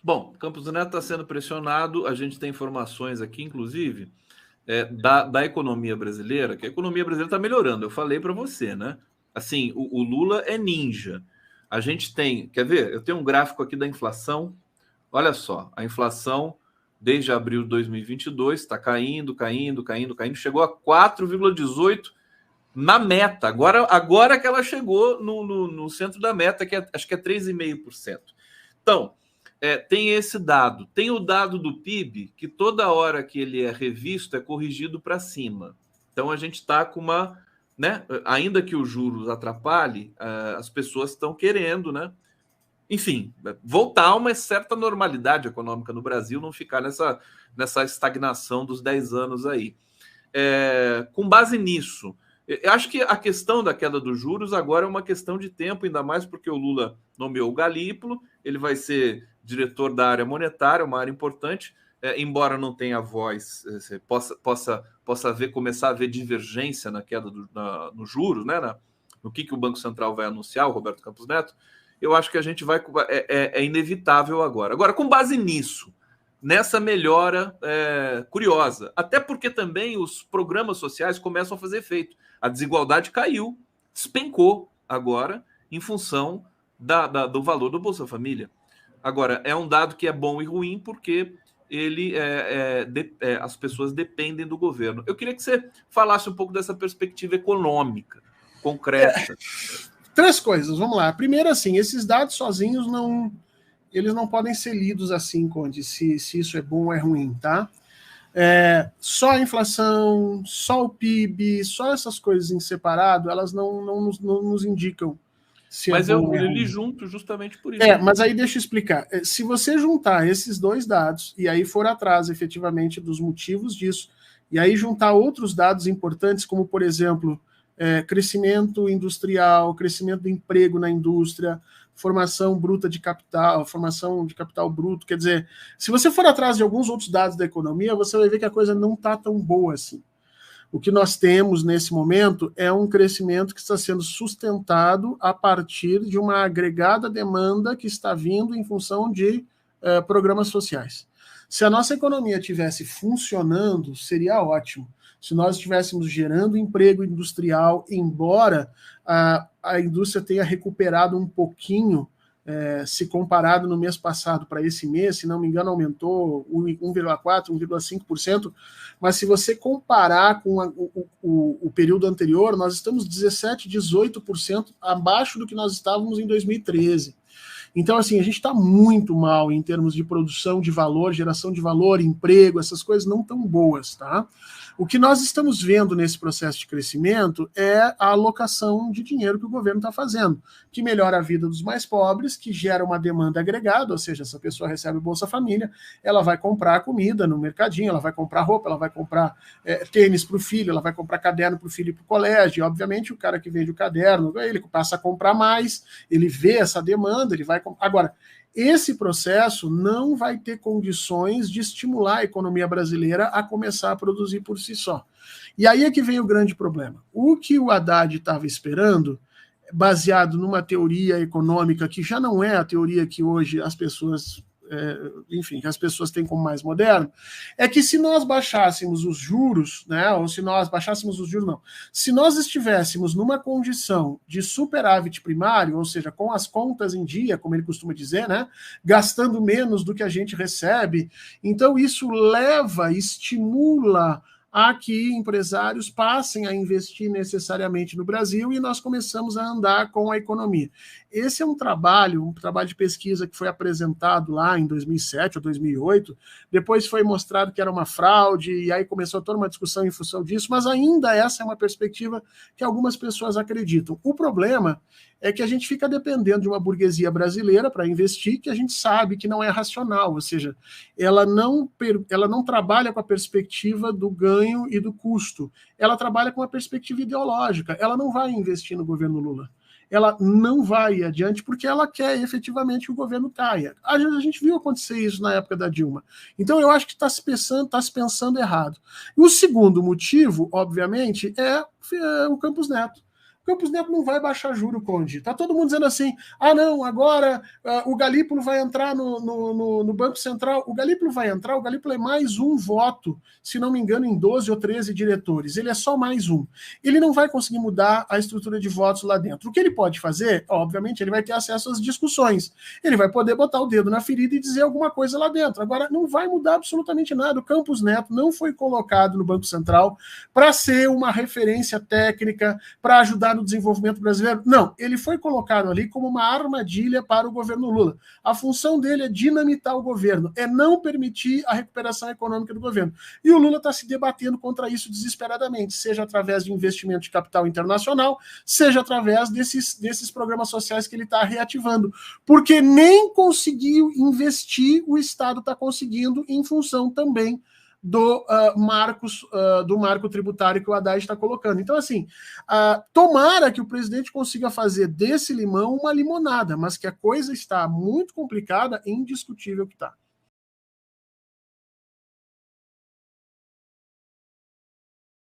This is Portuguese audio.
Bom, Campos Neto está sendo pressionado, a gente tem informações aqui, inclusive, da economia brasileira, que a economia brasileira está melhorando, eu falei para você, né? Assim, o Lula é ninja. A gente tem, quer ver? Eu tenho um gráfico aqui da inflação, olha só, a inflação desde abril de 2022 está caindo, caindo, caindo, caindo, chegou a 4,18 na meta. Agora que ela chegou no centro da meta, acho que é 3,5%. Então, tem esse dado. Tem o dado do PIB, que toda hora que ele é revisto, é corrigido para cima. Então, a gente está com uma... Né? Ainda que os juros atrapalhem, as pessoas estão querendo, né? Enfim, voltar a uma certa normalidade econômica no Brasil, não ficar nessa estagnação dos 10 anos aí. Com base nisso, eu acho que a questão da queda dos juros agora é uma questão de tempo, ainda mais porque o Lula nomeou o Galípolo, ele vai ser diretor da área monetária, uma área importante, embora não tenha voz, possa começar a ver divergência na queda nos juros, né, no que o Banco Central vai anunciar, o Roberto Campos Neto. Eu acho que a gente vai... É inevitável agora. Agora, com base nisso, nessa melhora curiosa, até porque também os programas sociais começam a fazer efeito. A desigualdade caiu, despencou agora em função do valor do Bolsa Família. Agora, é um dado que é bom e ruim porque as pessoas dependem do governo. Eu queria que você falasse um pouco dessa perspectiva econômica, concreta. 3 coisas, vamos lá. Primeiro, assim, esses dados sozinhos eles não podem ser lidos assim, Conde, se isso é bom ou é ruim, tá? Só a inflação, só o PIB, só essas coisas em separado, elas não nos indicam se mas é bom ou é eu ruim. li junto justamente por isso. Mas aí deixa eu explicar. Se você juntar esses 2 dados e aí for atrás efetivamente dos motivos disso, e aí juntar outros dados importantes, como por exemplo, crescimento industrial, crescimento do emprego na indústria, formação bruta de capital, formação de capital bruto, quer dizer, se você for atrás de alguns outros dados da economia, você vai ver que a coisa não está tão boa assim. O que nós temos nesse momento é um crescimento que está sendo sustentado a partir de uma agregada demanda que está vindo em função de programas sociais. Se a nossa economia estivesse funcionando, seria ótimo. Se nós estivéssemos gerando emprego industrial, embora a indústria tenha recuperado um pouquinho, se comparado no mês passado para esse mês, se não me engano, aumentou 1,4%, 1,5%, mas se você comparar com o período anterior, nós estamos 17%, 18% abaixo do que nós estávamos em 2013. Então, assim, a gente está muito mal em termos de produção de valor, geração de valor, emprego, essas coisas não tão boas, tá? O que nós estamos vendo nesse processo de crescimento é a alocação de dinheiro que o governo está fazendo, que melhora a vida dos mais pobres, que gera uma demanda agregada, ou seja, essa pessoa recebe Bolsa Família, ela vai comprar comida no mercadinho, ela vai comprar roupa, ela vai comprar tênis para o filho, ela vai comprar caderno para o filho ir para o colégio, e obviamente o cara que vende o caderno, ele passa a comprar mais, ele vê essa demanda, ele vai... Agora, esse processo não vai ter condições de estimular a economia brasileira a começar a produzir por si só. E aí é que vem o grande problema. O que o Haddad estava esperando, baseado numa teoria econômica que já não é a teoria que hoje as pessoas... enfim, que as pessoas têm como mais moderno, é que se nós baixássemos os juros, né, ou se nós baixássemos os juros, não, se nós estivéssemos numa condição de superávit primário, ou seja, com as contas em dia, como ele costuma dizer, né, gastando menos do que a gente recebe, então isso estimula a que empresários passem a investir necessariamente no Brasil e nós começamos a andar com a economia. Esse é um trabalho de pesquisa que foi apresentado lá em 2007 ou 2008, depois foi mostrado que era uma fraude, e aí começou toda uma discussão em função disso, mas ainda essa é uma perspectiva que algumas pessoas acreditam. O problema é que a gente fica dependendo de uma burguesia brasileira para investir, que a gente sabe que não é racional, ou seja, ela não trabalha com a perspectiva do ganho e do custo, ela trabalha com a perspectiva ideológica, ela não vai investir no governo Lula, ela não vai adiante porque ela quer efetivamente que o governo caia. A gente viu acontecer isso na época da Dilma. Então eu acho que está se pensando errado. E o segundo motivo, obviamente, é o Campos Neto. Campos Neto não vai baixar juro, Conde. Tá todo mundo dizendo assim, ah não, agora o Galípolo vai entrar no Banco Central. O Galípolo vai entrar, o Galípolo é mais um voto, se não me engano, em 12 ou 13 diretores. Ele é só mais um. Ele não vai conseguir mudar a estrutura de votos lá dentro. O que ele pode fazer, obviamente, ele vai ter acesso às discussões. Ele vai poder botar o dedo na ferida e dizer alguma coisa lá dentro. Agora, não vai mudar absolutamente nada. O Campos Neto não foi colocado no Banco Central para ser uma referência técnica, para ajudar no desenvolvimento brasileiro. Não, ele foi colocado ali como uma armadilha para o governo Lula. A função dele é dinamitar o governo, é não permitir a recuperação econômica do governo. E o Lula está se debatendo contra isso desesperadamente, seja através de investimento de capital internacional, seja através desses programas sociais que ele está reativando. Porque nem conseguiu investir, o Estado está conseguindo em função também do marco tributário que o Haddad está colocando. Então, assim, tomara que o presidente consiga fazer desse limão uma limonada, mas que a coisa está muito complicada, é indiscutível que está.